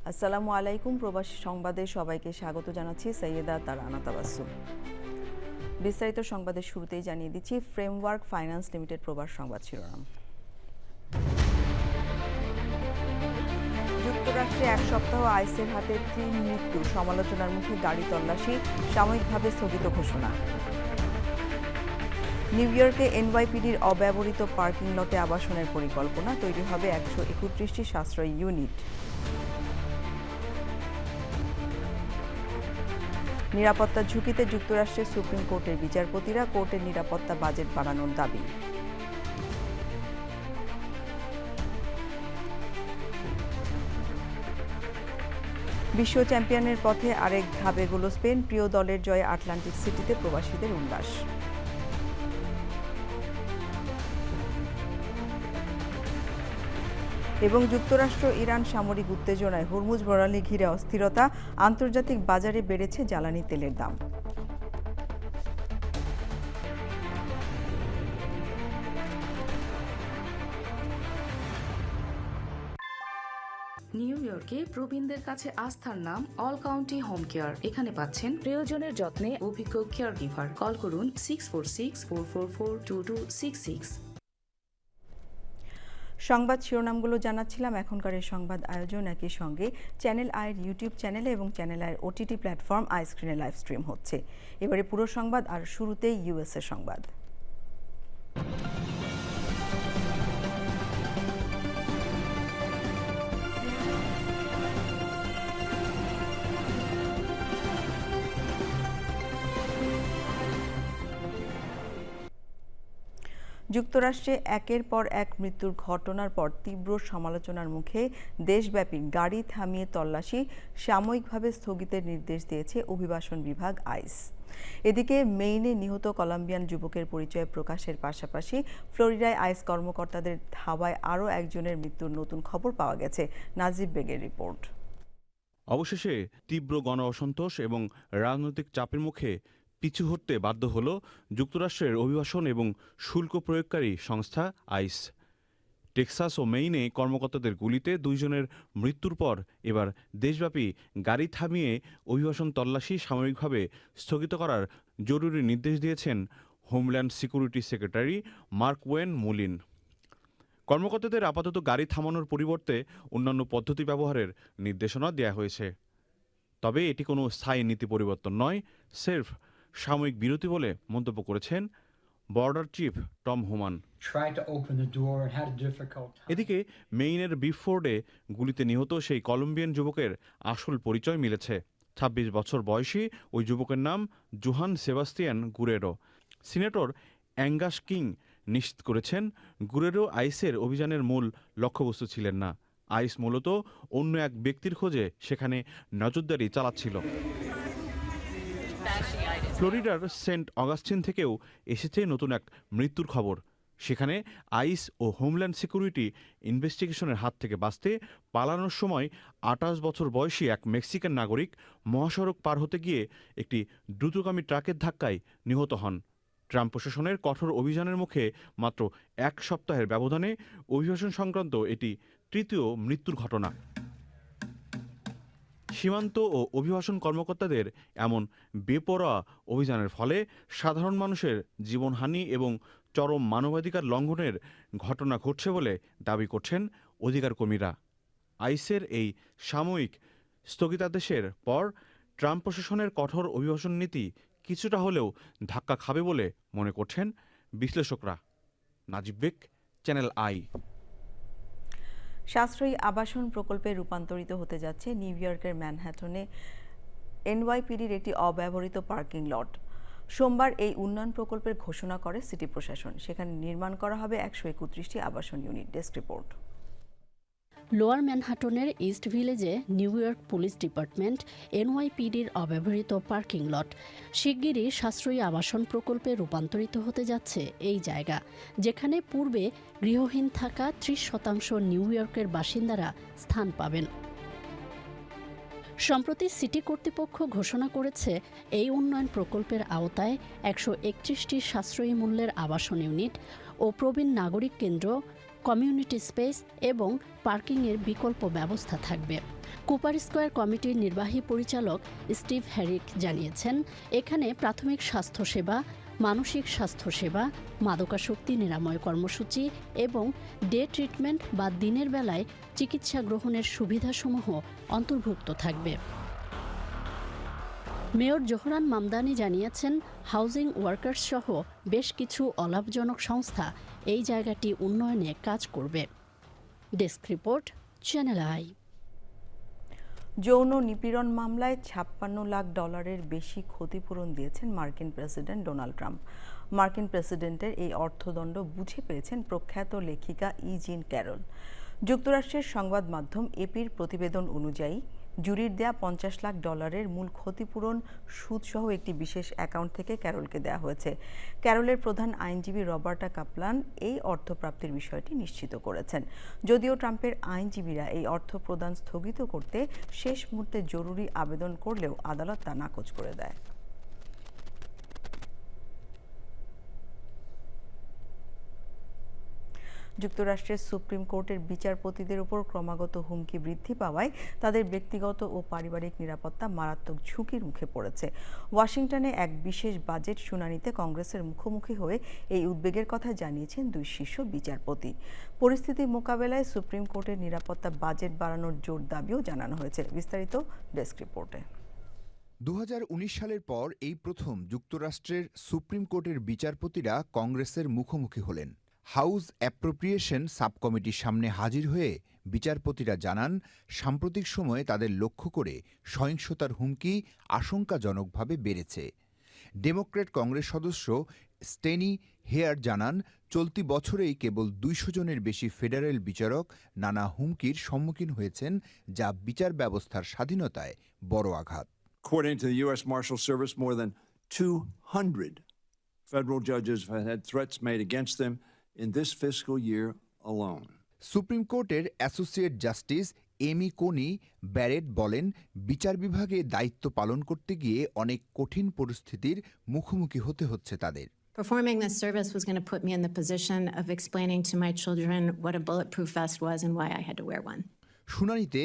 আসসালামু আলাইকুম। প্রবাসী সংবাদে সবাইকে স্বাগত জানাচ্ছি। সৈয়দা তারানা তাবাসসুম। বিস্তারিত সংবাদের শুরুতেই জানিয়ে দিচ্ছি ফ্রেমওয়ার্ক ফাইন্যান্স লিমিটেড প্রবাস সংবাদ শিরোনাম। যুক্তরাষ্ট্রে এক সপ্তাহ আইসের হাতে ৩ মৃত্যু, সমালোচনার মুখে গাড়ি তল্লাশি, সাময়িকভাবে স্থগিত ঘোষণা। নিউ ইয়র্কে এনওয়াইপিডির অব্যবহৃত পার্কিং লটে আবাসনের পরিকল্পনা, তৈরি হবে ১৩১টি সাশ্রয়ী ইউনিট। নিরাপত্তার ঝুঁকিতে যুক্তরাষ্ট্রের সুপ্রিম কোর্টের বিচারপতিরা, কোর্টের নিরাপত্তা বাজেট বাড়ানোর দাবি। বিশ্ব চ্যাম্পিয়নের পথে আরেক ধাপ এগোলো স্পেন, প্রিয় দলের জয়ে আটলান্টিক সিটিতে প্রবাসীদের উল্লাস। এবং যুক্তরাষ্ট্র ইরান সামরিক উত্তেজনায় হরমুজ প্রণালী ঘিরে অস্থিরতা, আন্তর্জাতিক বাজারে বেড়েছে জ্বালানি তেলের দাম। নিউ ইয়র্কে প্রবীণদের কাছে আস্থার নাম অল কাউন্টি হোম কেয়ার। এখানে পাচ্ছেন প্রিয়জনের যত্নে অভিজ্ঞ কেয়ার গিভার। কল করুন 646-444-2266। সংবাদ শিরোনামগুলো জানাচ্ছিলাম। এখনকার এই সংবাদ আয়োজন একই সঙ্গে চ্যানেল আইয়ের ইউটিউব চ্যানেলে এবং চ্যানেল আইয়ের ওটিটি প্ল্যাটফর্ম আইস্ক্রিনে লাইভ স্ট্রিম হচ্ছে। এবারে পুরো সংবাদ, আর শুরুতেই ইউএসএ সংবাদ। যুক্তরাষ্ট্রে একের পর এক মৃত্যুর ঘটনার পর তীব্র সমালোচনার মুখে দেশব্যাপী গাড়ি থামিয়ে তল্লাশি, সাময়িকভাবে স্থগিতের নির্দেশ দিয়েছে অভিবাসন বিভাগ আইস। এদিকে মেইনে নিহত কলম্বিয়ান যুবকের পরিচয় প্রকাশের পাশাপাশি ফ্লোরিডায় আইস কর্মকর্তাদের ধাওয়ায় আরও একজনের মৃত্যুর নতুন খবর পাওয়া গেছে। নাজিব বেগের রিপোর্ট। অবশেষে তীব্র গণ অসন্তোষ এবং রাজনৈতিক চাপের মুখে পিছু হটতে বাধ্য হল যুক্তরাষ্ট্রের অভিবাসন এবং শুল্ক প্রয়োগকারী সংস্থা আইস। টেক্সাস ও মেইনে কর্মকর্তাদের গুলিতে 2 জনের মৃত্যুর পর এবার দেশব্যাপী গাড়ি থামিয়ে অভিবাসন তল্লাশি সাময়িকভাবে স্থগিত করার জরুরি নির্দেশ দিয়েছেন homeland security secretary Mark Wayne Mullin. কর্মকর্তাদের আপাতত গাড়ি থামানোর পরিবর্তে অন্যান্য পদ্ধতি ব্যবহারের নির্দেশনা দেওয়া হয়েছে। তবে এটি কোনো স্থায়ী নীতি পরিবর্তন নয়, সেরফ সাময়িক বিরতি বলে মন্তব্য করেছেন বর্ডার চিফ টম হোমান। এদিকে মেইনের বিফোর্ডে গুলিতে নিহত সেই কলম্বিয়ান যুবকের আসল পরিচয় মিলেছে। 26 বছর বয়সী ওই যুবকের নাম Johan Sebastian Guerrero. Senator Angus King নিশ্চিত করেছেন, গুরেরো আইসের অভিযানের মূল লক্ষ্যবস্তু ছিলেন না। আইস মূলত অন্য এক ব্যক্তির খোঁজে সেখানে নজরদারি চালাচ্ছিল। ফ্লোরিডার সেন্ট অগাস্টিন থেকেও এসেছে নতুন এক মৃত্যুর খবর। সেখানে আইস ও হোমল্যান্ড সিকিউরিটি ইনভেস্টিগেশনের হাত থেকে বাঁচতে পালানোর সময় 28 বছর বয়সী এক মেক্সিকান নাগরিক মহাসড়ক পার হতে গিয়ে একটি দ্রুতগামী ট্রাকের ধাক্কায় নিহত হন। ট্রাম্প প্রশাসনের কঠোর অভিযানের মুখে মাত্র 1 সপ্তাহের ব্যবধানে অভিবাসন সংক্রান্ত এটি তৃতীয় মৃত্যুর ঘটনা। সীমান্ত ও অভিবাসন কর্মকর্তাদের এমন বেপরোয়া অভিযানের ফলে সাধারণ মানুষের জীবনহানি এবং চরম মানবাধিকার লঙ্ঘনের ঘটনা ঘটছে বলে দাবি করছেন অধিকার কর্মীরা। আইসের এই সাময়িক স্থগিতাদেশের পর ট্রাম্প প্রশাসনের কঠোর অভিবাসন নীতি কিছুটা হলেও ধাক্কা খাবে বলে মনে করছেন বিশ্লেষকরা। নাজিব বেগ, চ্যানেল আই। সাশ্রয়ী আবাসন প্রকল্পে রূপান্তরিত হতে যাচ্ছে নিউ ইয়র্কের ম্যানহাটনে এনওয়াইপিডির একটি অব্যবহৃত পার্কিং লট। সোমবার এই উন্নয়ন প্রকল্পের ঘোষণা করে সিটি প্রশাসন। সেখানে নির্মাণ করা হবে 131টি আবাসন ইউনিট। Desk report. লোয়ার ম্যানহাটনের ইস্ট ভিলেজে নিউ ইয়র্ক পুলিশ ডিপার্টমেন্ট এনওয়াইপিডির অব্যবহৃত পার্কিং লট। শিগগিরই সাশ্রয়ী আবাসন প্রকল্পে রূপান্তরিত হতে যাচ্ছে এই জায়গা, যেখানে পূর্বে গৃহহীন থাকা 30% নিউ ইয়র্কের বাসিন্দারা স্থান পাবেন। সম্প্রতি সিটি কর্তৃপক্ষ ঘোষণা করেছে, এই উন্নয়ন প্রকল্পের আওতায় 131টি সাশ্রয়ী মূল্যের আবাসন ইউনিট ও প্রবীণ নাগরিক কেন্দ্র, কমিউনিটি স্পেস এবং পার্কিংয়ের বিকল্প ব্যবস্থা থাকবে। কুপার স্কয়ার কমিটির নির্বাহী পরিচালক স্টিভ হ্যারিক জানিয়েছেন, এখানে প্রাথমিক স্বাস্থ্যসেবা, মানসিক স্বাস্থ্যসেবা, মাদকাসক্তি নিরাময় কর্মসূচি এবং ডে ট্রিটমেন্ট বা দিনের বেলায় চিকিৎসা গ্রহণের সুবিধাসমূহ অন্তর্ভুক্ত থাকবে। মেয়র জোহরান মামদানি জানিয়েছেন, হাউজিং ওয়ার্কার্স সহ বেশ কিছু অলাভজনক সংস্থা এই জায়গাটি উন্নয়নে কাজ করবে। Desk report, channel I. যৌন নিপীড়ন মামলায় $56 লাখ বেশি ক্ষতিপূরণ দিয়েছেন মার্কিন প্রেসিডেন্ট ডোনাল্ড ট্রাম্প। মার্কিন প্রেসিডেন্টের এই অর্থদণ্ড বুঝে পেয়েছেন প্রখ্যাত লেখিকা জিন ক্যারল। যুক্তরাষ্ট্রের সংবাদ মাধ্যম এপির প্রতিবেদন অনুযায়ী জুরির দেয়া $50 লাখ মূল ক্ষতিপূরণ সুদসহ একটি বিশেষ অ্যাকাউন্ট থেকে ক্যারলকে দেয়া হয়েছে। ক্যারলের প্রধান আইনজীবী রবার্টা কাপলান এই অর্থপ্রাপ্তির বিষয়টি নিশ্চিত করেছেন। যদিও ট্রাম্পের আইনজীবীরা এই অর্থ প্রদান স্থগিত করতে শেষ মুহূর্তে জরুরি আবেদন করলেও আদালত তা নাকচ করে দেয়। যুক্তরাষ্ট্রের সুপ্রিম কোর্টের বিচারপতিদের উপর ক্রমাগত হুমকি বৃদ্ধি পাওয়ায় তাদের ব্যক্তিগত ও পারিবারিক নিরাপত্তা মারাত্মক ঝুঁকির মুখে পড়েছে। ওয়াশিংটনে এক বিশেষ বাজেট শুনানিতে কংগ্রেসের মুখোমুখি হয়ে এই উদ্বেগের কথা জানিয়েছেন দুই শীর্ষ বিচারপতি। পরিস্থিতি মোকাবেলায় সুপ্রিম কোর্টের নিরাপত্তা বাজেট বাড়ানোর জোর দাবিও জানানো হয়েছে। বিস্তারিত ডেস্ক রিপোর্টে। 2019 সালের পর এই প্রথম যুক্তরাষ্ট্রের সুপ্রিম কোর্টের বিচারপতিরা কংগ্রেসের মুখোমুখি হলেন। হাউস অ্যাপ্রোপ্রিয়েশন সাবকমিটির সামনে হাজির হয়ে বিচারপতিরা জানান, সাম্প্রতিক সময়ে তাদের লক্ষ্য করে সহিংসতার হুমকি আশঙ্কাজনকভাবে বেড়েছে। ডেমোক্র্যাট কংগ্রেস সদস্য স্টেনি হেয়ার জানান, চলতি বছরেই কেবল 200 জনের বেশি ফেডারেল বিচারক নানা হুমকির সম্মুখীন হয়েছেন, যা বিচার ব্যবস্থার স্বাধীনতায় বড় আঘাত। According to the U.S. Marshal Service, more than 200 federal judges have had threats made against them in this fiscal year alone. Supreme কোর্টের অ্যাসোসিয়েট জাস্টিস এমি কোনি ব্যারেট বলেন, বিচার বিভাগে দায়িত্ব পালন করতে গিয়ে অনেক কঠিন পরিস্থিতির মুখোমুখি হতে হচ্ছে তাদের। Performing this service was going to put me in the position of explaining to my children what a bulletproof vest was and why I had to wear one. শুনানিতে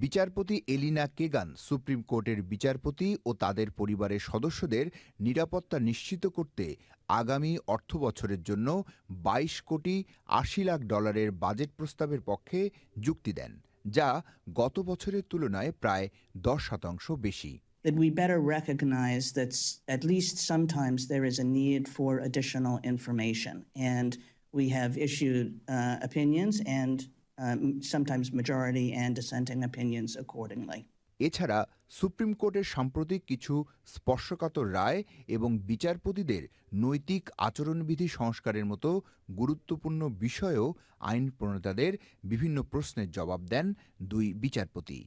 বিচারপতি এলিনা কেগান সুপ্রিম কোর্টের বিচারপতি ও তাদের পরিবারের সদস্যদের নিরাপত্তা নিশ্চিত করতে আগামী অর্থবছরের জন্য $22 কোটি 80 লাখ বাজেট প্রস্তাবের পক্ষে যুক্তি দেন, যা গত বছরের তুলনায় প্রায় 10% বেশি। That we better recognize that at least sometimes there is a need for additional information, and we have issued opinions and sometimes majority and dissenting opinions accordingly. এছাড়া সুপ্রিম কোর্টের সাম্প্রতিক কিছু স্পর্শকাতর রায় এবং বিচারপতিদের নৈতিক আচরণবিধি সংস্কারের মতো গুরুত্বপূর্ণ বিষয়েও আইন প্রণেতাদের বিভিন্ন প্রশ্নের জবাব দেন দুই বিচারপতি।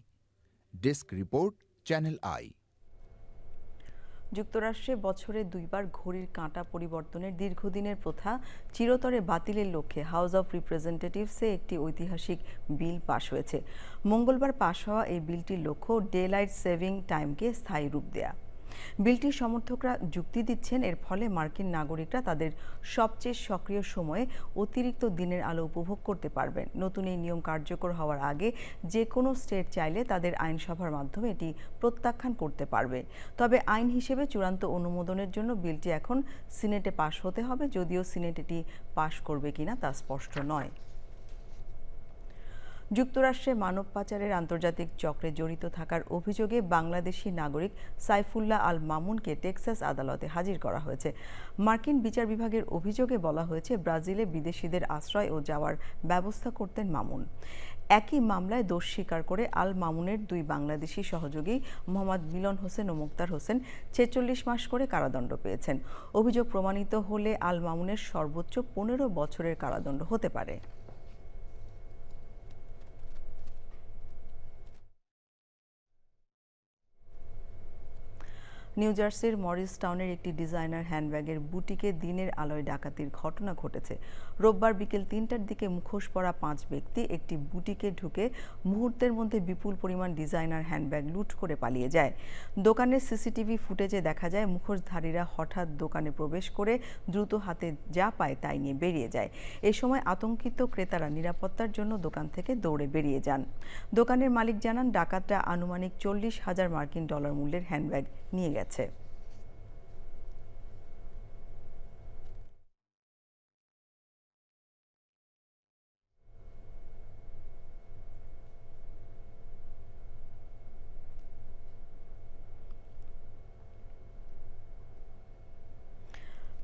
Desk report, channel I. যুক্তরাষ্ট্রে বছরে 2 বার ঘড়ির কাঁটা পরিবর্তনের দীর্ঘদিনের প্রথা চিরতরে বাতিলের লক্ষ্যে হাউস অব রিপ্রেজেন্টেটিভসে একটি ঐতিহাসিক বিল পাশ হয়েছে। মঙ্গলবার পাশ হওয়া এই বিলটির লক্ষ্য ডে লাইট সেভিং টাইমকে স্থায়ী রূপ দেয়া। বিলটির সমর্থকরা যুক্তি দিচ্ছেন, এর ফলে মার্কিন নাগরিকরা তাদের সবচেয়ে সক্রিয় সময়ে অতিরিক্ত দিনের আলো উপভোগ করতে পারবেন। নতুন এই নিয়ম কার্যকর হওয়ার আগে যে কোনো স্টেট চাইলে তাদের আইনসভার মাধ্যমে এটি প্রত্যাখ্যান করতে পারবে। তবে আইন হিসেবে চূড়ান্ত অনুমোদনের জন্য বিলটি এখন সিনেটে পাশ হতে হবে, যদিও সিনেট এটি পাশ করবে কিনা তা স্পষ্ট নয়। যুক্তরাষ্ট্রে মানব পাচারের আন্তর্জাতিক চক্রে জড়িত থাকার অভিযোগে বাংলাদেশি নাগরিক সাইফুল্লাহ আল মামুনকে টেক্সাস আদালতে হাজির করা হয়েছে। মার্কিন বিচার বিভাগের অভিযোগে বলা হয়েছে, ব্রাজিলে বিদেশিদের আশ্রয় ও যাওয়ার ব্যবস্থা করতেন মামুন। একই মামলায় দোষ স্বীকার করে আল মামুনের 2 বাংলাদেশি সহযোগী মোহাম্মদ মিলন হোসেন ও মুক্তার হোসেন 46 মাস করে কারাদণ্ড পেয়েছেন। অভিযোগ প্রমাণিত হলে আল মামুনের সর্বোচ্চ 15 বছরের কারাদণ্ড হতে পারে। নিউ জার্সির মরিস টাউনের একটি ডিজাইনার হ্যান্ডব্যাগের বুটিকে দিনের আলোয় ডাকাতির ঘটনা ঘটেছে। রোববার বিকেল ৩টার দিকে মুখোশ পরা ৫ ব্যক্তি একটি বুটিকে ঢুকে মুহূর্তের মধ্যে বিপুল পরিমাণ ডিজাইনার হ্যান্ডব্যাগ লুট করে পালিয়ে যায়। দোকানের সিসিটিভি ফুটেজে দেখা যায় মুখোশধারীরা হঠাৎ দোকানে প্রবেশ করে দ্রুত হাতে যা পায় তাই নিয়ে বেরিয়ে যায়। এ সময় আতঙ্কিত ক্রেতারা নিরাপত্তার জন্য দোকান থেকে দৌড়ে বেরিয়ে যান। দোকানের মালিক জানান, ডাকাতরা আনুমানিক 40,000 মার্কিন ডলার মূল্যের হ্যান্ডব্যাগ নিয়ে গেছে।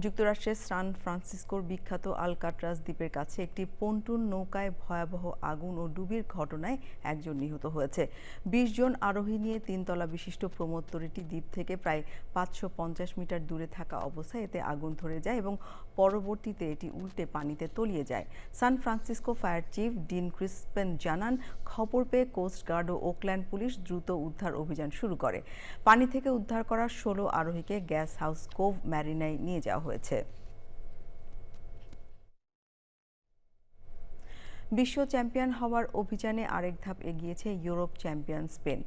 যুক্তরাষ্ট্রের সান ফ্রান্সিসকোর বিখ্যাত আলকাট্রাজ দ্বীপের কাছে একটি পন্টুন নৌকায় ভয়াবহ আগুন ও ডুবির ঘটনায় একজন নিহত হয়েছে। ২০ জন আরোহী নিয়ে ৩ তলা বিশিষ্ট প্রমোত্তরীটি দ্বীপ থেকে প্রায় ৫৫০ মিটার দূরে থাকা অবস্থায় এতে আগুন ধরে যায় এবং পরবর্তীতে এটি উল্টে পানিতে তলিয়ে যায়। San Francisco fire chief Dean Crispen জানান, খবর পেয়ে কোস্টগার্ড ও ওকল্যান্ড পুলিশ দ্রুত উদ্ধার অভিযান শুরু করে। পানি থেকে উদ্ধার করা ১৬ আরোহীকে গ্যাস হাউস কোভ ম্যারিনায় নিয়ে যাওয়া হয়েছে। বিশ্ব চ্যাম্পিয়ন হওয়ার অভিযানে আরেক ধাপ এগিয়েছে ইউরোপ চ্যাম্পিয়ন স্পেন।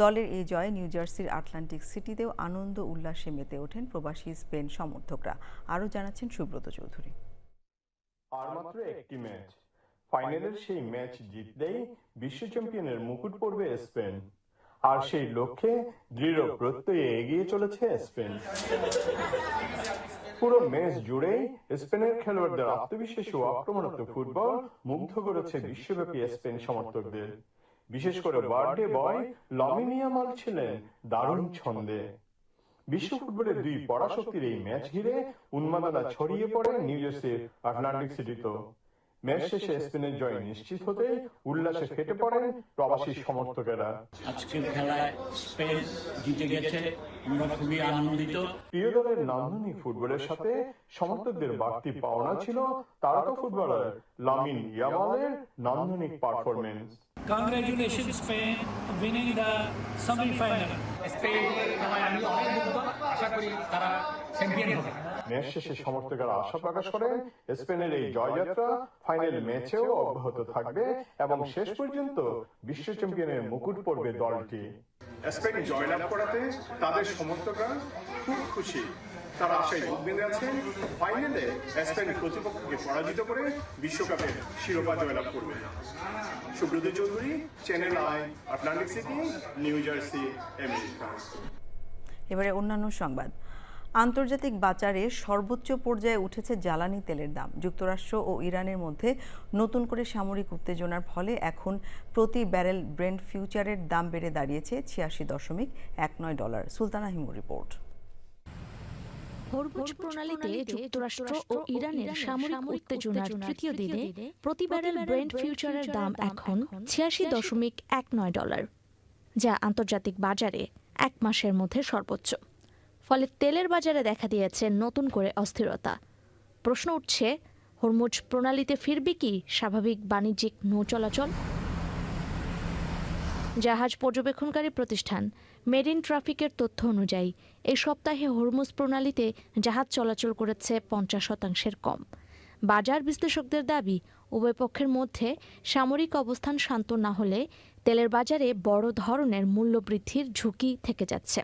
দলের এই জয়ে নিউ জার্সির আটলান্টিক সিটিতেও আনন্দ উল্লাসে মেতে ওঠেন প্রবাসী স্পেন সমর্থকরা। আরও জানাচ্ছেন সুব্রত চৌধুরী। আর মাত্র একটি ম্যাচ, ফাইনালের সেই ম্যাচ জিতলেই বিশ্ব চ্যাম্পিয়নের মুকুট পড়বে স্পেন। আর সেই লক্ষ্যে দৃঢ় প্রত্যয়ে এগিয়ে চলেছে স্পেন। পুরো ম্যাচ জুড়েই স্পেনের খেলোয়াড়দের আত্মবিশ্বাসী ও আক্রমণাত্মক ফুটবল মুগ্ধ করেছে বিশ্বব্যাপী স্পেন সমর্থকদের। বিশেষ করে বার্থডে বয় লামিন ইয়ামাল ছিলেন দারুণ ছন্দে। বিশ্ব ফুটবলের দুই পরাশক্তির এই ম্যাচ ঘিরে উন্মাদনা ছড়িয়ে পড়ে নিউ জার্সির আটলান্টিক সিটিতেও। ম্যাচ শেষে স্পেনের জয় নিশ্চিত হতেই উল্লাসে ফেটে পড়েন প্রবাসী সমর্থকেরা। আজকের খেলায় স্পেন জিতে গেছে, আমরা খুবই আনন্দিত। প্রিয় দলের নান্দনিক ফুটবলের সাথে সমর্থকদের বাড়তি পাওনা ছিল তারকা ফুটবলার লামিন ইয়ামালের নান্দনিক performance. Congratulations Spain winning the semi-final. Spain আমি অনেক মুগ্ধ, আশা করি তারা চ্যাম্পিয়ন হবে। ম্যাচ শেষে সমর্থকেরা আশা প্রকাশ করেন স্পেনের এই জয়যাত্রা ফাইনাল ম্যাচেও অব্যাহত থাকবে এবং শেষ পর্যন্ত বিশ্ব চ্যাম্পিয়নের মুকুট পড়বে দলটি। স্পেন জয়লাভ করাতে তাদের সমর্থকরা খুব খুশি। তারা আশায় বুক বেঁধে আছেন ফাইনালে স্পেন প্রতিপক্ষকে পরাজিত করে বিশ্বকাপের শিরোপা জয়লাভ করবে। Subrata Chowdhury, channel I, Atlantic city, new jersey, America. এবারে অন্যান্য সংবাদ। আন্তর্জাতিক বাজারে সর্বোচ্চ পর্যায়ে উঠেছে জ্বালানি তেলের দাম। যুক্তরাষ্ট্র ও ইরানের মধ্যে নতুন করে সামরিক উত্তেজনার ফলে এখন প্রতি ব্যারেল ব্রেন্ট ফিউচারের দাম বেড়ে দাঁড়িয়েছে $86.19। সুলতানা হিমুর রিপোর্ট। হরমুজ প্রণালীতে যুক্তরাষ্ট্র ও ইরানের সামরিক উত্তেজনার তৃতীয় দিনে প্রতি ব্যারেল ব্রেন্ট ফিউচারের দাম এখন $86.19, যা আন্তর্জাতিক বাজারে এক মাসের মধ্যে সর্বোচ্চ। ফলে তেলের বাজারে দেখা দিয়েছে নতুন করে অস্থিরতা। প্রশ্ন উঠছে, হরমুজ প্রণালীতে ফিরবে কি স্বাভাবিক বাণিজ্যিক নৌ চলাচল? জাহাজ পর্যবেক্ষণকারী প্রতিষ্ঠান মেরিন ট্রাফিকের তথ্য অনুযায়ী এই সপ্তাহে হরমুজ প্রণালীতে জাহাজ চলাচল করেছে 50% কম। বাজার বিশ্লেষকদের দাবি, উভয় পক্ষের মধ্যে সামরিক অবস্থান শান্ত না হলে তেলের বাজারে বড় ধরনের মূল্য বৃদ্ধির ঝুঁকি থেকে যাচ্ছে।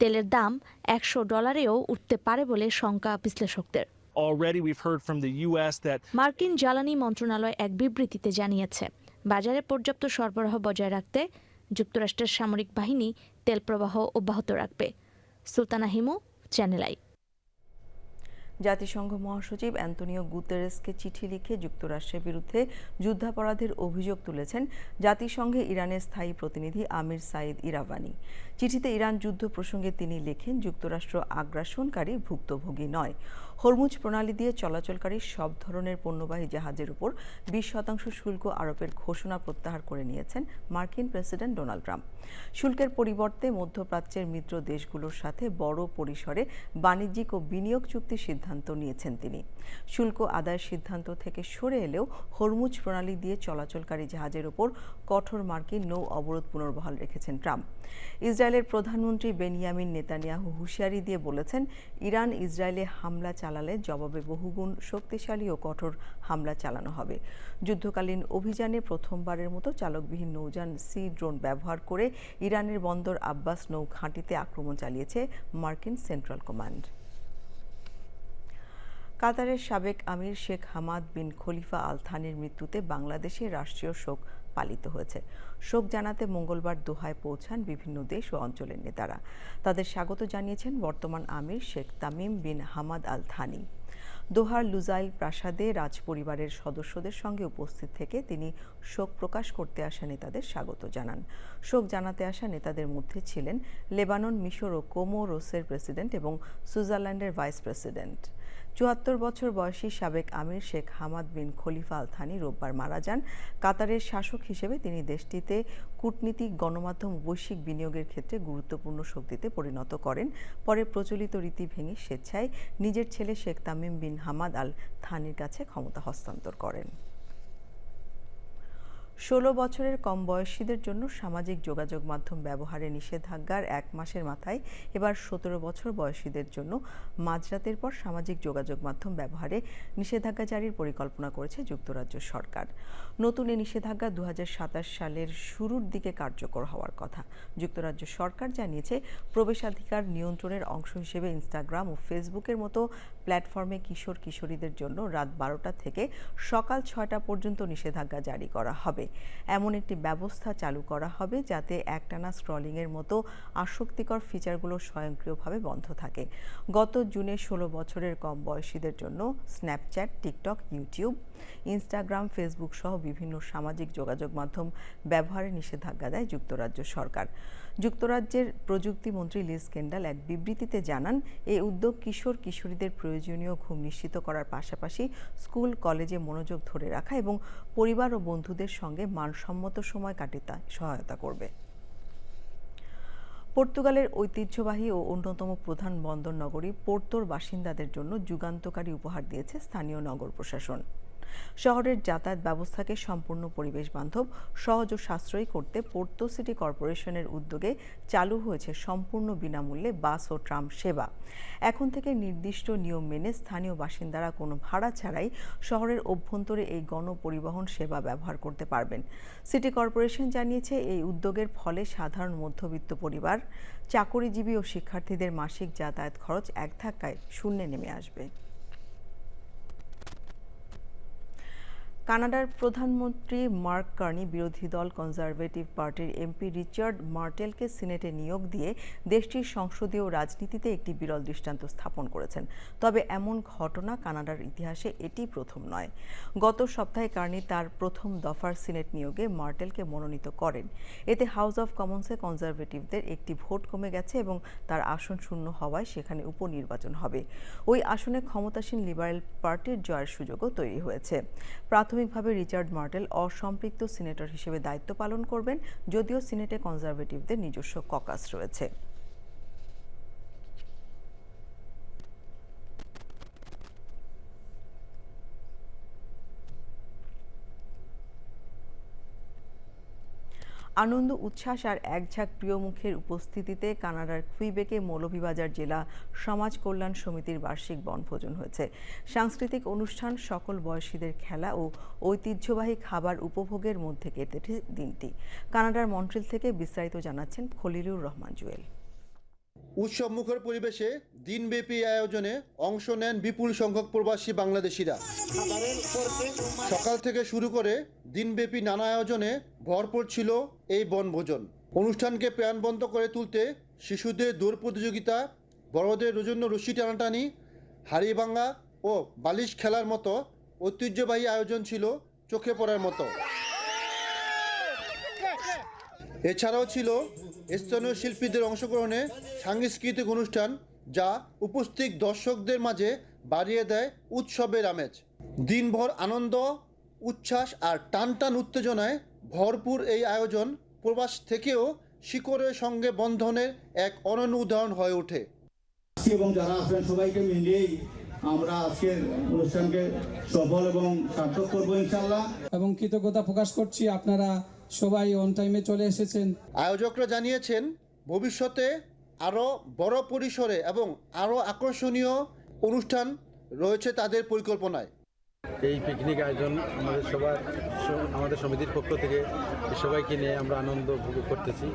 তেলের দাম $100-এও উঠতে পারে বলে শঙ্কা বিশ্লেষকদের। মার্কিন জ্বালানি মন্ত্রণালয় এক বিবৃতিতে জানিয়েছে, বাজারে পর্যাপ্ত সরবরাহ বজায় রাখতে যুক্তরাষ্ট্রের সামরিক বাহিনী তেল প্রবাহ অব্যাহত রাখবে। Sultana Himu, channel I. জাতিসংঘ মহাসচিব অ্যান্তোনিও গুতেরেসকে চিঠি লিখে যুক্তরাষ্ট্রের বিরুদ্ধে যুদ্ধাপরাধের অভিযোগ তুলেছেন জাতিসংঘে ইরানের স্থায়ী প্রতিনিধি আমির সাইদ ইরাভানি। চিঠিতে ইরান যুদ্ধ প্রসঙ্গে তিনি লেখেন, যুক্তরাষ্ট্র আগ্রাসনকারী ভুক্তভোগী নয়। হরমুজ প্রণালী দিয়ে চলাচলকারী সব ধরনের পণ্যবাহী জাহাজের উপর 20% শুল্ক আরোপের ঘোষণা প্রত্যাহার করে নিয়েছেন মার্কিন প্রেসিডেন্ট ডোনাল্ড ট্রাম্প। শুল্কের পরিবর্তে মধ্যপ্রাচ্যের মিত্র দেশগুলোর সাথে বড় পরিসরে বাণিজ্যিক ও বিনিয়োগ চুক্তির সিদ্ধান্ত নিয়েছেন তিনি। শুল্ক আদায়ের সিদ্ধান্ত থেকে সরে এলেও হরমুজ প্রণালী দিয়ে চলাচলকারী জাহাজের উপর কঠোর মার্কিন নৌ অবরোধ পুনর্বহাল রেখেছেন ট্রাম্প। ইসরায়েলের প্রধানমন্ত্রী বেনিয়ামিন নেতানিয়াহু হুঁশিয়ারি দিয়ে বলেছেন, ইরান ইসরায়েলে হামলা চালালে জবাবে বহুগুণ শক্তিশালী ও কঠোর হামলা চালানো হবে। যুদ্ধকালীন অভিযানে প্রথমবারের মতো চালকবিহীন নৌযান সি ড্রোন ব্যবহার করে ইরানের বন্দর আব্বাস নৌ ঘাঁটিতে আক্রমণ চালিয়েছে মার্কিন সেন্ট্রাল কমান্ড। কাতারের সাবেক আমির শেখ হামাদ বিন খলিফা আল থানির মৃত্যুতে বাংলাদেশে রাষ্ট্রীয় শোক পালিত হয়েছে। শোক জানাতে মঙ্গলবার দোহায় পৌঁছান বিভিন্ন দেশ ও অঞ্চলের নেতারা। তাদের স্বাগত জানিয়েছেন বর্তমান আমির Sheikh Tamim bin Hamad Al Thani. দোহার লুজাইল প্রাসাদে রাজপরিবারের সদস্যদের সঙ্গে উপস্থিত থেকে তিনি শোক প্রকাশ করতে আসা নেতাদের স্বাগত জানান। শোক জানাতে আসা নেতাদের মধ্যে ছিলেন লেবানন, মিশর ও কোমোরোসের প্রেসিডেন্ট এবং সুইজারল্যান্ডের ভাইস প্রেসিডেন্ট। ৭৪ বছর বয়সী সাবেক আমির শেখ হামাদ বিন খলিফা আল থানি রোববার মারা যান। কাতারের শাসক হিসেবে তিনি দেশটিতে কূটনীতিক, গণমাধ্যম, বৈশ্বিক বিনিয়োগের ক্ষেত্রে গুরুত্বপূর্ণ শক্তিতে পরিণত করেন। পরে প্রচলিত রীতি ভেঙে স্বেচ্ছায় নিজের ছেলে Sheikh Tamim bin Hamad Al থানির কাছে ক্ষমতা হস্তান্তর করেন। ১৬ বছরের কম বয়সীদের জন্য সামাজিক যোগাযোগ মাধ্যম ব্যবহারে নিষেধাজ্ঞার ১ মাসের মাথায় এবার ১৭ বছর বয়সীদের জন্য মাঝরাতের পর সামাজিক যোগাযোগ মাধ্যম ব্যবহারে নিষেধাজ্ঞা জারির পরিকল্পনা করেছে যুক্তরাজ্য সরকার। নতুন এই নিষেধাজ্ঞা ২০২৭ সালের শুরুর দিকে কার্যকর হওয়ার কথা। যুক্তরাজ্য সরকার জানিয়েছে, প্রবেশাধিকার নিয়ন্ত্রণের অংশ হিসেবে ইনস্টাগ্রাম ও ফেসবুকের মতো প্ল্যাটফর্মে কিশোর কিশোরীদের জন্য রাত ১২টা থেকে সকাল ৬টা পর্যন্ত নিষেধাজ্ঞা জারি করা হবে। এমন একটি ব্যবস্থা চালু করা হবে যাতে একটানা স্ক্রলিংয়ের মতো আসক্তিকর ফিচারগুলো স্বয়ংক্রিয়ভাবে বন্ধ থাকে। গত জুনে ১৬ বছরের কম বয়সীদের জন্য Snapchat, TikTok, YouTube, Instagram, Facebook সহ বিভিন্ন সামাজিক যোগাযোগ মাধ্যম ব্যবহারে নিষেধাজ্ঞা দেয় যুক্তরাজ্য সরকার। যুক্তরাজ্যের প্রযুক্তিমন্ত্রী লিজ কেন্ডাল এক বিবৃতিতে জানান, এই উদ্যোগ কিশোর কিশোরীদের প্রয়োজনীয় ঘুম নিশ্চিত করার পাশাপাশি স্কুল, কলেজে মনোযোগ ধরে রাখা এবং পরিবার ও বন্ধুদের সঙ্গে মানসম্মত সময় কাটাতে সহায়তা করবে। পর্তুগালের ঐতিহ্যবাহী ও অন্যতম প্রধান বন্দর নগরী পোর্তোর বাসিন্দাদের জন্য যুগান্তকারী উপহার দিয়েছে স্থানীয় নগর প্রশাসন। শহরের যাতায়াত ব্যবস্থাকে সম্পূর্ণ পরিবেশ বান্ধব, সহজ ও সাশ্রয়ী করতে পোর্তো সিটি কর্পোরেশনের উদ্যোগে চালু হয়েছে সম্পূর্ণ বিনামূল্যে বাস ও ট্রাম সেবা। এখন থেকে নির্দিষ্ট নিয়ম মেনে স্থানীয় বাসিন্দারা কোনো ভাড়া ছাড়াই শহরের অভ্যন্তরে এই গণপরিবহন সেবা ব্যবহার করতে পারবেন। সিটি কর্পোরেশন জানিয়েছে, এই উদ্যোগের ফলে সাধারণ মধ্যবিত্ত পরিবার, চাকরিজীবী ও শিক্ষার্থীদের মাসিক যাতায়াত খরচ এক ধাক্কায় শূন্যে নেমে আসবে। কানাডার প্রধানমন্ত্রী মার্ক কার্নি বিরোধী দল কনজারভেটিভ পার্টির এমপি রিচার্ড মার্টেলকে সিনেটে নিয়োগ দিয়ে দেশটির সংসদীয় রাজনীতিতে একটি বিরল দৃষ্টান্ত স্থাপন করেছেন। তবে এমন ঘটনা কানাডার ইতিহাসে এটি প্রথম নয়। গত সপ্তাহে কার্নি তার প্রথম দফার সিনেট নিয়োগে মার্টেলকে মনোনীত করেন। এতে হাউস অব কমন্সে কনজারভেটিভদের একটি ভোট কমে গেছে এবং তার আসন শূন্য হওয়ায় সেখানে উপনির্বাচন হবে। ওই আসনে ক্ষমতাসীন লিবারেল পার্টির জয়ের সুযোগও তৈরি হয়েছে। প্রাথমিকভাবে রিচার্ড মার্টেল অসম্পৃক্ত সিনেটর হিসেবে দায়িত্ব পালন করবেন, যদিও সিনেটে কনজারভেটিভদের নিজস্ব ককাস রয়েছে। আনন্দ, উচ্ছ্বাস আর একঝাঁক প্রিয় মুখের উপস্থিতিতে কানাডার কুইবেকে মৌলভীবাজার জেলা সমাজ কল্যাণ সমিতির বার্ষিক বনভোজন হয়েছে। সাংস্কৃতিক অনুষ্ঠান, সকল বয়সীদের খেলা ও ঐতিহ্যবাহী খাবার উপভোগের মধ্যে কেটেছে দিনটি। কানাডার মন্ট্রিল থেকে বিস্তারিত জানাচ্ছেন খলিলুর রহমান জুয়েল। উৎসবমুখর পরিবেশে দিনব্যাপী আয়োজনে অংশ নেন বিপুল সংখ্যক প্রবাসী বাংলাদেশিরা। সকাল থেকে শুরু করে দিনব্যাপী নানা আয়োজনে ভরপুর ছিল এই বনভোজন। অনুষ্ঠানকে প্রাণবন্ত করে তুলতে শিশুদের দৌড় প্রতিযোগিতা, বড়দের জন্য রশি টানাটানি, হাড়িভাঙা ও বালিশ খেলার মতো ঐতিহ্যবাহী আয়োজন ছিল চোখে পড়ার মতো। এছাড়াও ছিল স্থানীয় শিল্পীদের অংশগ্রহণে সাংস্কৃতিক অনুষ্ঠান, যা উপস্থিত দর্শকদের মাঝে বাড়িয়ে দেয় উৎসবের আমেজ। দিনভর আনন্দ, উচ্ছ্বাস আর টানটান উত্তেজনায় ভরপুর এই আয়োজন প্রবাস থেকেও শিকড়ের সঙ্গে বন্ধনের এক অনন্য উদাহরণ হয়ে ওঠে। এবং যারা আসবেন সবাইকে মিলিয়েই আমরা আজকের অনুষ্ঠানকে সফল এবং সার্থক করবো ইনশাআল্লাহ। এবং কৃতজ্ঞতা প্রকাশ করছি আপনারা সবাই অন টাইমে চলে এসেছেন। আয়োজকরা জানিয়েছেন ভবিষ্যতে আরও বড় পরিসরে এবং আরও আকর্ষণীয় অনুষ্ঠান রয়েছে তাদের পরিকল্পনায়। এই পিকনিক আয়োজন আমাদের সমিতির পক্ষ থেকে সবাইকে নিয়ে আমরা আনন্দ উপভোগ করতেছি।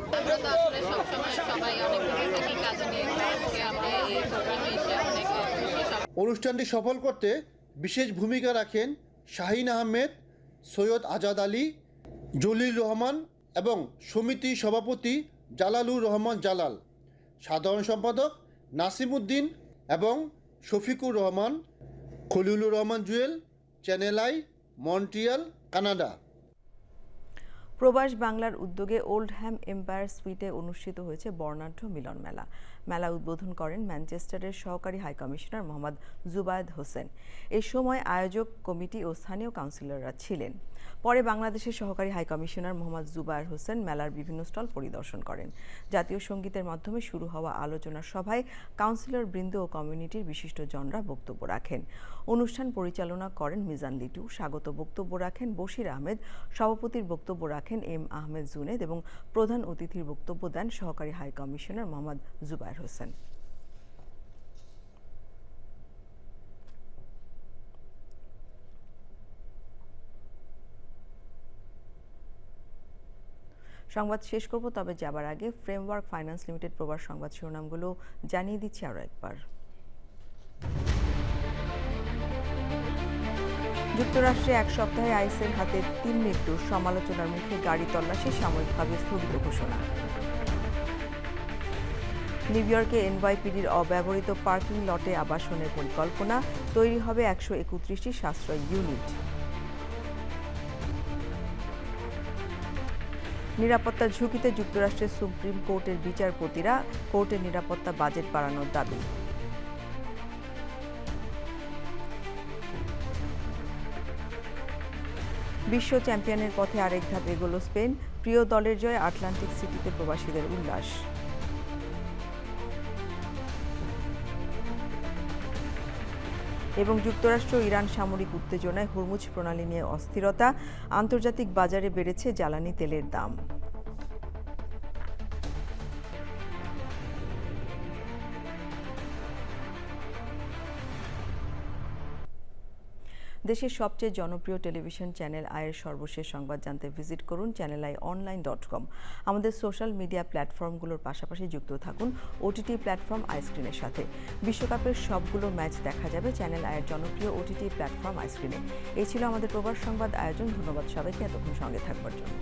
অনুষ্ঠানটি সফল করতে বিশেষ ভূমিকা রাখেন শাহিন আহমেদ, সৈয়দ আজাদ আলী, জলিল রহমান এবং সমিতি সভাপতি জালালুর রহমান জালাল, সাধারণ সম্পাদক নাসিম উদ্দিন এবং Shafiqur Rahman, Khalilur Rahman Jewel, channel I, Montreal, Canada. প্রবাস বাংলার উদ্যোগে ওল্ডহ্যাম এম্পায়ার সুইটে অনুষ্ঠিত হয়েছে বর্ণাঢ্য মিলন মেলা। মেলা উদ্বোধন করেন ম্যানচেস্টারের সহকারী হাইকমিশনার মোহাম্মদ জুবায়েদ হোসেন। এ সময় আয়োজক কমিটি ও স্থানীয় কাউন্সিলররা ছিলেন। পরে বাংলাদেশের সহকারী হাইকমিশনার মোহাম্মদ জুবায়ের হোসেন মেলার বিভিন্ন স্টল পরিদর্শন করেন। জাতীয় সঙ্গীতের মাধ্যমে শুরু হওয়া আলোচনা সভায় কাউন্সিলর বৃন্দ ও কমিউনিটির বিশিষ্টজনরা বক্তব্য রাখেন। অনুষ্ঠান পরিচালনা করেন মিজান লিটু। স্বাগত বক্তব্য রাখেন বশির আহমেদ। সভাপতির বক্তব্য রাখেন এম আহমেদ জুনেদ এবং প্রধান অতিথির বক্তব্য দেন সহকারী হাইকমিশনার মোহাম্মদ জুবায়ের হোসেন। সংবাদ শেষ করব, তবে যাবার আগে ফ্রেমওয়ার্ক ফাইন্যান্স লিমিটেড প্রবাস সংবাদ শিরোনামগুলো জানিয়ে দিচ্ছি আরও একবার। যুক্তরাষ্ট্রে এক সপ্তাহে আইসের হাতে 3 মৃত্যুর সমালোচনার মুখে গাড়ি তল্লাশি সাময়িকভাবে স্থগিত ঘোষণা। নিউ ইয়র্কে এনওয়াইপিডির অব্যবহৃত পার্কিং লটে আবাসনের পরিকল্পনা, তৈরি হবে 131টি সাশ্রয় ইউনিট। নিরাপত্তার ঝুঁকিতে যুক্তরাষ্ট্রের সুপ্রিম কোর্টের বিচারপতিরা, কোর্টের নিরাপত্তা বাজেট বাড়ানোর দাবি। বিশ্ব চ্যাম্পিয়নের পথে আরেক ধাপ এগোল স্পেন। প্রিয় দলের জয়, আটলান্টিক সিটিতে প্রবাসীদের উল্লাস। এবং যুক্তরাষ্ট্র ইরান সামরিক উত্তেজনায় হরমুজ প্রণালী নিয়ে অস্থিরতা, আন্তর্জাতিক বাজারে বেড়েছে জ্বালানি তেলের দাম। দেশের সবচেয়ে জনপ্রিয় টেলিভিশন চ্যানেল আয়ের সর্বশেষ সংবাদ জানতে ভিজিট করুন channelionline.com। আমাদের সোশ্যাল মিডিয়া প্ল্যাটফর্মগুলোর পাশাপাশি যুক্ত থাকুন ওটিটি প্ল্যাটফর্ম আইস্ক্রিনের সাথে। বিশ্বকাপের সবগুলো ম্যাচ দেখা যাবে চ্যানেল আয়ের জনপ্রিয় ওটিটি প্ল্যাটফর্ম আইস্ক্রিনে। এই ছিল আমাদের প্রবাস সংবাদ আয়োজন। ধন্যবাদ সবাইকে এতক্ষণ সঙ্গে থাকবার জন্য।